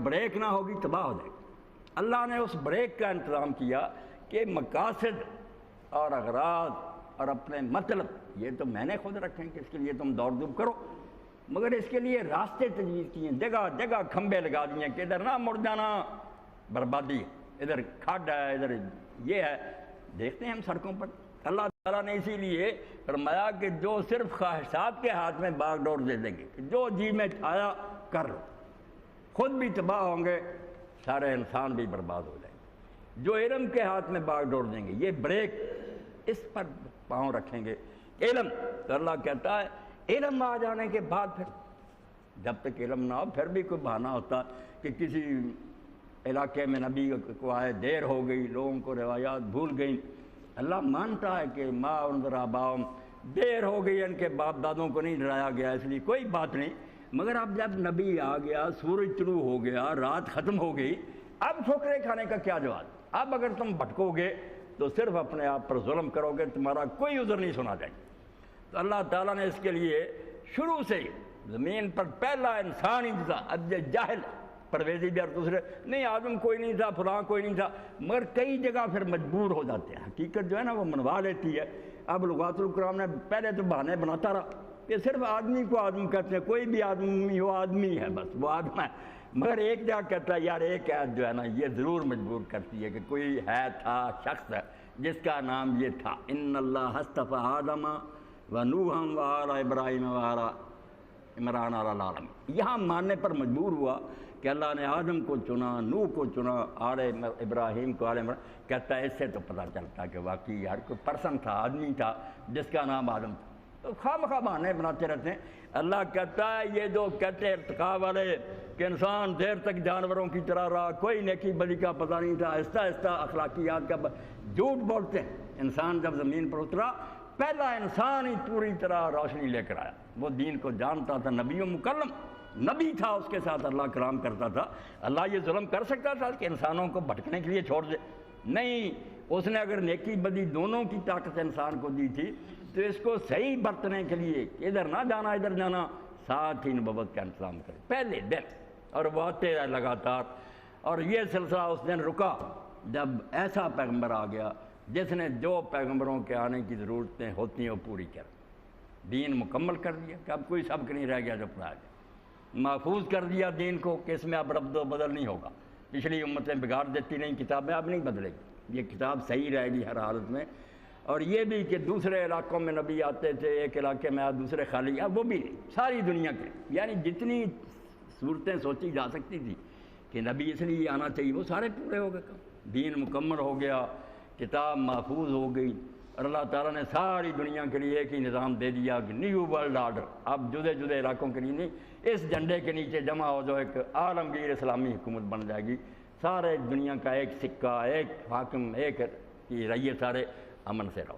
Break نہ ہوگی تباہ ہو جائے گی۔ اللہ نے اس بریک کا انتظام کیا کہ مقاصد اور اغراض اور اپنے مطلب یہ تو میں نے خود رکھیں کہ اس کے لیے تم دوڑ دھوپ کرو، مگر اس کے لیے راستے تجویز کیے، جگہ جگہ کھمبے لگا دیے کہ ادھر نہ مڑ جانا، بربادی ہے، ادھر کھڈ ہے، ادھر یہ ہے۔ دیکھتے ہیں ہم سڑکوں پر، اللہ تعالیٰ نے اسی لیے فرمایا کہ جو صرف خواہشات کے ہاتھ میں باغ ڈور دے دیں گے کہ جو جی میں آیا کر لو، خود بھی تباہ ہوں گے، سارے انسان بھی برباد ہو جائیں گے۔ جو علم کے ہاتھ میں باغ ڈور دیں گے، یہ بریک، اس پر پاؤں رکھیں گے۔ علم تو اللہ کہتا ہے علم آ جانے کے بعد پھر جب تک علم نہ ہو پھر بھی کوئی بہانہ ہوتا کہ کسی علاقے میں نبی کو آئے دیر ہو گئی، لوگوں کو روایات بھول گئیں۔ اللہ مانتا ہے کہ ما انذر آباؤہم، دیر ہو گئی، ان کے باپ دادوں کو نہیں ڈرایا گیا، اس لیے کوئی بات نہیں، مگر اب جب نبی آ گیا، سورج طلوع ہو گیا، رات ختم ہو گئی، اب ٹھوکریں کھانے کا کیا جواب؟ اب اگر تم بھٹکو گے تو صرف اپنے آپ پر ظلم کرو گے، تمہارا کوئی عذر نہیں سنا جائے گا۔ تو اللہ تعالیٰ نے اس کے لیے شروع سے ہی زمین پر پہلا انسان ہی تھا۔ اب یہ جاہل پرویزی بھی اور دوسرے نہیں، آدم کوئی نہیں تھا، فلاں کوئی نہیں تھا، مگر کئی جگہ پھر مجبور ہو جاتے ہیں، حقیقت جو ہے نا وہ منوا لیتی ہے۔ اب لغات الکرام نے پہلے تو بہانے بناتا رہا کہ صرف آدمی کو آدم کہتے ہیں، کوئی بھی آدمی ہو آدمی ہے، بس وہ آدم ہے، مگر ایک جگہ کہتا ہے یار ایک عید جو ہے نا یہ ضرور مجبور کرتی ہے کہ کوئی ہے تھا، شخص ہے جس کا نام یہ تھا، ان اللہ اصطفی آدم ونوحا وآل ابراہیم وآل عمران علی العالمین۔ یہاں ماننے پر مجبور ہوا کہ اللہ نے آدم کو چنا، نوح کو چنا، آل ابراہیم کو، آل عمران۔ کہتا ہے اس سے تو پتہ چلتا کہ واقعی یار کوئی پرسن تھا، آدمی تھا جس کا نام آدم تھا۔ تو خواہ مخواہ بہانے بناتے رہتے ہیں۔ اللہ کہتا ہے یہ جو کہتے ہیں ارتقاء والے کہ انسان دیر تک جانوروں کی طرح رہا، کوئی نیکی بدی کا پتہ نہیں تھا، آہستہ آہستہ اخلاقیات کا جھوٹ بولتے ہیں۔ انسان جب زمین پر اترا پہلا انسان ہی پوری طرح روشنی لے کر آیا، وہ دین کو جانتا تھا، نبی و مکلم نبی تھا، اس کے ساتھ اللہ کلام کرتا تھا۔ اللہ یہ ظلم کر سکتا تھا کہ انسانوں کو بھٹکنے کے لیے چھوڑ دے؟ نہیں، اس نے اگر نیکی بدی دونوں کی طاقت انسان کو دی تھی تو اس کو صحیح برتنے کے لیے ادھر نہ جانا ادھر جانا، ساتھ ہی نبوت کا انتظام کرے پہلے دن، اور وہ آتے رہے لگاتار۔ اور یہ سلسلہ اس دن رکا جب ایسا پیغمبر آ گیا جس نے جو پیغمبروں کے آنے کی ضرورتیں ہوتی ہیں وہ پوری کر دین مکمل کر دیا کہ اب کوئی سبق نہیں رہ گیا جو پڑھایا گیا، محفوظ کر دیا دین کو کہ اس میں اب رد و بدل نہیں ہوگا۔ پچھلی امتیں بگاڑ دیتی نہیں، کتابیں اب نہیں بدلے گی، یہ کتاب صحیح رہے گی ہر حالت میں۔ اور یہ بھی کہ دوسرے علاقوں میں نبی آتے تھے، ایک علاقے میں دوسرے خالی، اب وہ بھی نہیں، ساری دنیا کے، یعنی جتنی صورتیں سوچی جا سکتی تھی کہ نبی اس لیے آنا چاہیے وہ سارے پورے ہو گئے، دین مکمل ہو گیا، کتاب محفوظ ہو گئی، اور اللہ تعالیٰ نے ساری دنیا کے لیے ایک ہی نظام دے دیا کہ نیو ورلڈ آرڈر، اب جدے جدے علاقوں کے لیے نہیں، اس جھنڈے کے نیچے جمع ہو جو ایک عالمگیر اسلامی حکومت بن جائے گی، سارے دنیا کا ایک سکہ، ایک حاکم، ایک کی رعیت، سارے امن سے رہو۔